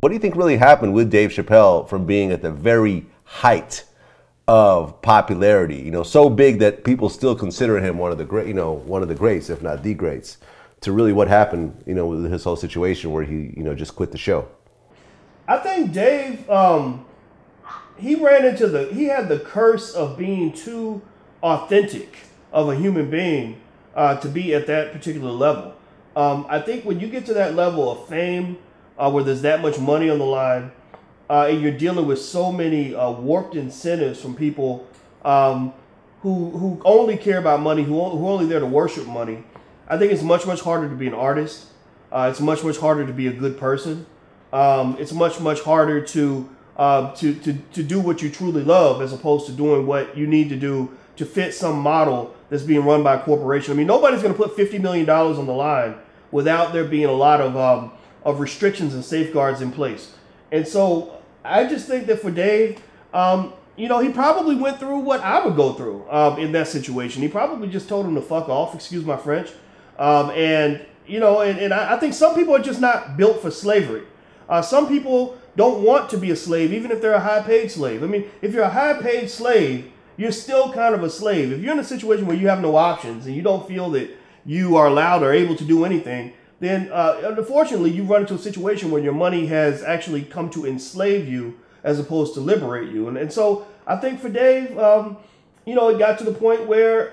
What do you think really happened with Dave Chappelle from being at the very height of popularity, so big that people still consider him one of the great, one of the greats, if not the greats, to really what happened, with his whole situation where he, just quit the show? I think Dave, he had the curse of being too authentic of a human being to be at that particular level. I think when you get to that level of fame, where there's that much money on the line, and you're dealing with so many warped incentives from people who only care about money, who are only there to worship money, I think it's much, much harder to be an artist. It's much, much harder to be a good person. It's much, much harder to do what you truly love as opposed to doing what you need to do to fit some model that's being run by a corporation. I mean, nobody's going to put $50 million on the line without there being a lot of restrictions and safeguards in place. And so I just think that for Dave, he probably went through what I would go through in that situation. He probably just told him to fuck off, excuse my French. And I think some people are just not built for slavery. Some people don't want to be a slave, even if they're a high-paid slave. I mean, if you're a high-paid slave, you're still kind of a slave. If you're in a situation where you have no options and you don't feel that you are allowed or able to do anything, then unfortunately you run into a situation where your money has actually come to enslave you as opposed to liberate you. And so I think for Dave, it got to the point where,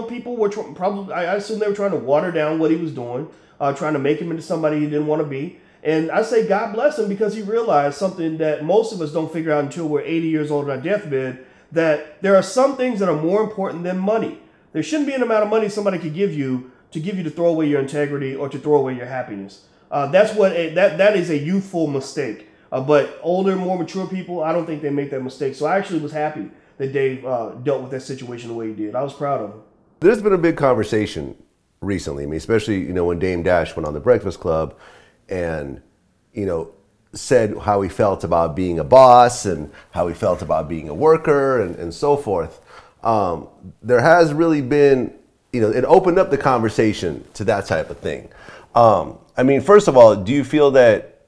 people were I assume they were trying to water down what he was doing, trying to make him into somebody he didn't want to be. And I say God bless him because he realized something that most of us don't figure out until we're 80 years old on our deathbed, that there are some things that are more important than money. There shouldn't be an amount of money somebody could give you to throw away your integrity or to throw away your happiness. That is a youthful mistake. But older, more mature people, I don't think they make that mistake. So I actually was happy that Dave dealt with that situation the way he did. I was proud of him. There's been a big conversation recently. I mean, especially, when Dame Dash went on the Breakfast Club and, said how he felt about being a boss and how he felt about being a worker and so forth. There has really been, it opened up the conversation to that type of thing. I mean, first of all, do you feel that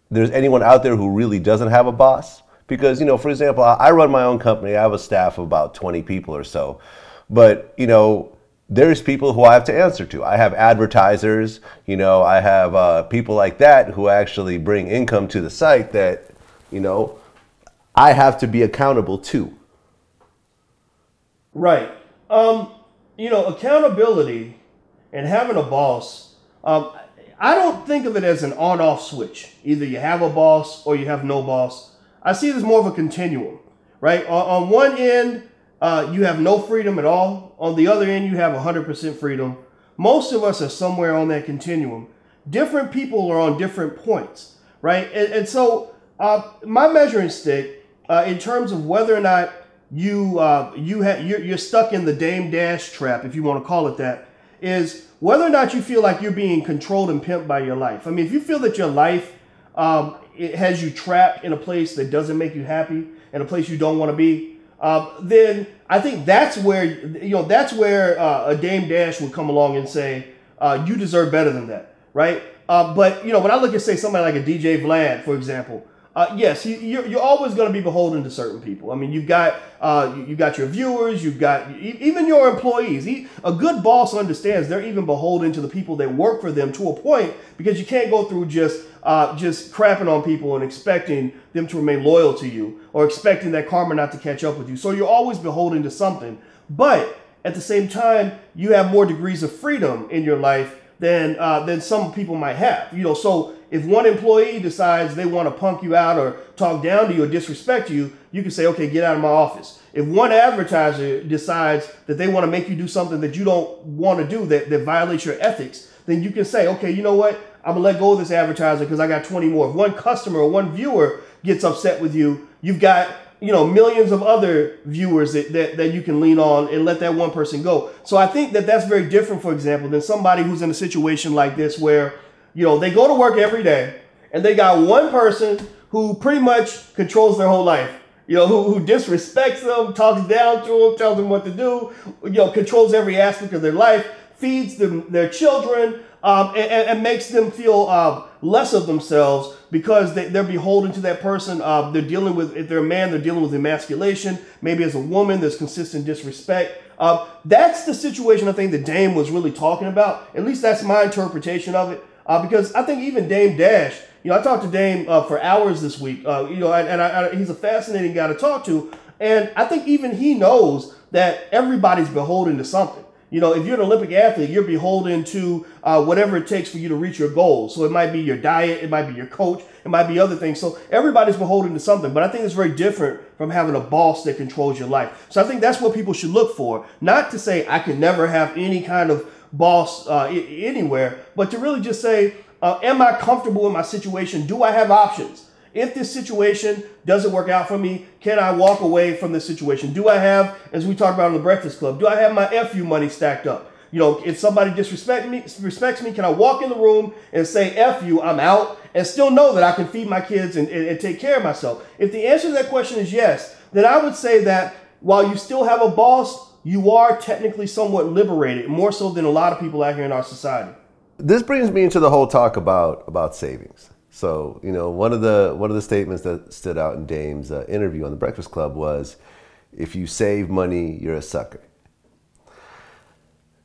there's anyone out there who really doesn't have a boss? Because, for example, I run my own company. I have a staff of about 20 people or so. But, there's people who I have to answer to. I have advertisers, I have people like that who actually bring income to the site that, I have to be accountable to. Right. Accountability and having a boss, I don't think of it as an on-off switch. Either you have a boss or you have no boss. I see it as more of a continuum, right? On one end, you have no freedom at all. On the other end, you have 100% freedom. Most of us are somewhere on that continuum. Different people are on different points, right? And so my measuring stick in terms of whether or not you're stuck in the Dame Dash trap, if you want to call it that, is whether or not you feel like you're being controlled and pimped by your life. I mean, if you feel that your life it has you trapped in a place that doesn't make you happy, in a place you don't want to be, then I think that's where a Dame Dash would come along and say, you deserve better than that, right? But when I look at, say, somebody like a DJ Vlad, for example, yes, you're always going to be beholden to certain people. I mean, you've got your viewers, you've got even your employees. A good boss understands they're even beholden to the people that work for them to a point, because you can't go through just crapping on people and expecting them to remain loyal to you or expecting that karma not to catch up with you. So you're always beholden to something. But at the same time, you have more degrees of freedom in your life than some people might have. So if one employee decides they want to punk you out or talk down to you or disrespect you, you can say, okay, get out of my office. If one advertiser decides that they want to make you do something that you don't want to do that violates your ethics, then you can say, okay, you know what? I'm going to let go of this advertiser because I got 20 more. If one customer or one viewer gets upset with you, you've got millions of other viewers that you can lean on and let that one person go. So I think that that's very different, for example, than somebody who's in a situation like this where, they go to work every day and they got one person who pretty much controls their whole life, who disrespects them, talks down to them, tells them what to do, controls every aspect of their life. feeds them their children, and makes them feel less of themselves because they're beholden to that person. They're dealing with, if they're a man, they're dealing with emasculation. Maybe as a woman, there's consistent disrespect. That's the situation I think that Dame was really talking about. At least that's my interpretation of it. Because I think even Dame Dash, I talked to Dame for hours this week, he's a fascinating guy to talk to. And I think even he knows that everybody's beholden to something. If you're an Olympic athlete, you're beholden to whatever it takes for you to reach your goals. So it might be your diet, it might be your coach, it might be other things. So everybody's beholden to something. But I think it's very different from having a boss that controls your life. So I think that's what people should look for. Not to say I can never have any kind of boss anywhere, but to really just say, am I comfortable in my situation? Do I have options? If this situation doesn't work out for me, can I walk away from this situation? Do I have, as we talked about on the Breakfast Club, do I have my FU money stacked up? If somebody disrespects me, can I walk in the room and say, F you, I'm out, and still know that I can feed my kids and take care of myself? If the answer to that question is yes, then I would say that while you still have a boss, you are technically somewhat liberated, more so than a lot of people out here in our society. This brings me into the whole talk about savings. So, one of the statements that stood out in Dame's interview on the Breakfast Club was, if you save money, you're a sucker.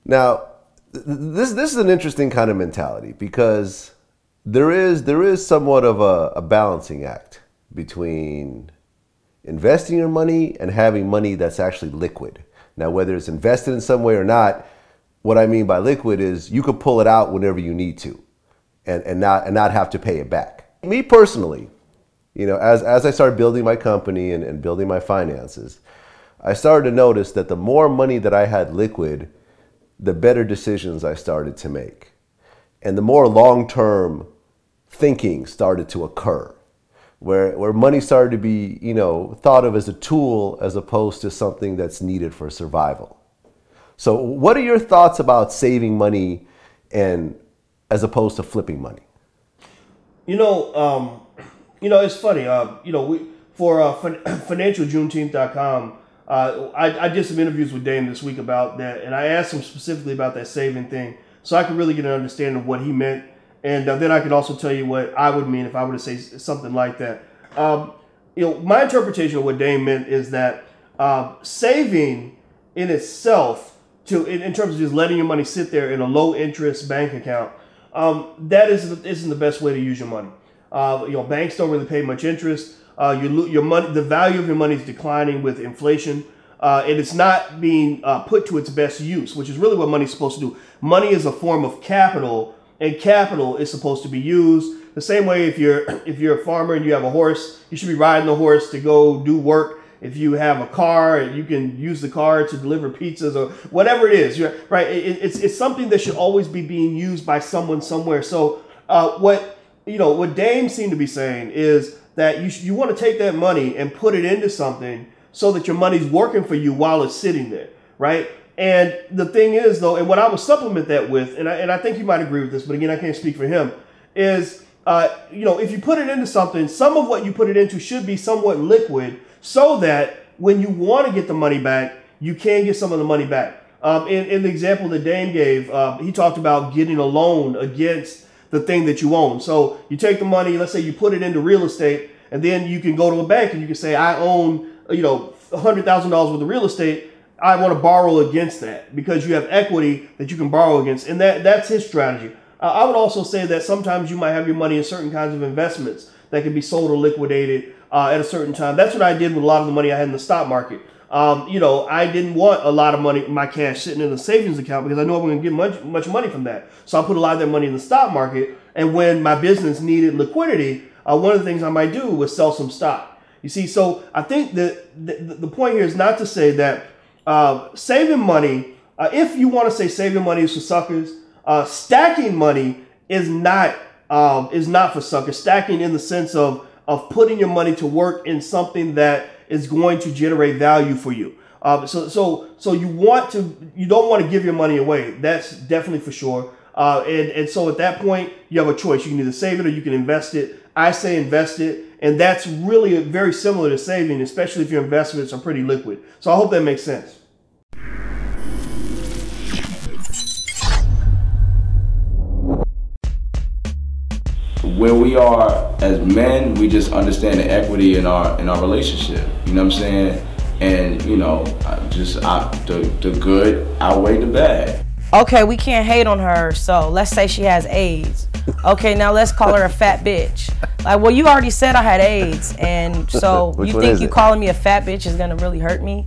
Now, this is an interesting kind of mentality because there is somewhat of a balancing act between investing your money and having money that's actually liquid. Now, whether it's invested in some way or not, what I mean by liquid is you could pull it out whenever you need to. And not have to pay it back. Me personally, as I started building my company and building my finances, I started to notice that the more money that I had liquid, the better decisions I started to make. And the more long-term thinking started to occur, where money started to be, thought of as a tool as opposed to something that's needed for survival. So what are your thoughts about saving money and as opposed to flipping money? It's funny. For financialjuneteenth.com, I did some interviews with Dame this week about that, and I asked him specifically about that saving thing, so I could really get an understanding of what he meant, and then I could also tell you what I would mean if I were to say something like that. My interpretation of what Dame meant is that saving in itself, in terms of just letting your money sit there in a low interest bank account, that isn't the best way to use your money. Banks don't really pay much interest. Your money, the value of your money is declining with inflation, and it's not being put to its best use, which is really what money is supposed to do. Money is a form of capital, and capital is supposed to be used the same way. If you're a farmer and you have a horse, you should be riding the horse to go do work. If you have a car, you can use the car to deliver pizzas or whatever it is, right? It's something that should always be being used by someone somewhere. So what Dame seemed to be saying is that you want to take that money and put it into something so that your money's working for you while it's sitting there, right? And the thing is, though, and what I would supplement that with, and I think you might agree with this, but again, I can't speak for him, is if you put it into something, some of what you put it into should be somewhat liquid, so that when you want to get the money back, you can get some of the money back. In the example that Dame gave, he talked about getting a loan against the thing that you own. So you take the money, let's say you put it into real estate, and then you can go to a bank and you can say, I own, $100,000 worth of real estate. I want to borrow against that because you have equity that you can borrow against. And that's his strategy. I would also say that sometimes you might have your money in certain kinds of investments that can be sold or liquidated at a certain time. That's what I did with a lot of the money I had in the stock market. I didn't want a lot of money, my cash sitting in a savings account because I knew I wasn't going to get much money from that. So I put a lot of that money in the stock market. And when my business needed liquidity, one of the things I might do was sell some stock. You see, so I think that the point here is not to say that saving money, if you want to say saving money is for suckers, stacking money is not for suckers. Stacking in the sense of putting your money to work in something that is going to generate value for you. So you don't want to give your money away. That's definitely for sure. And so at that point, you have a choice. You can either save it or you can invest it. I say invest it. And that's really very similar to saving, especially if your investments are pretty liquid. So I hope that makes sense. where we are as men, we just understand the equity in our relationship. You know what I'm saying? And you know, the good outweigh the bad. Okay, we can't hate on her, so let's say she has AIDS. Okay, now let's call her a fat bitch. Like, well, you already said I had AIDS, and so you think you calling me a fat bitch is gonna really hurt me?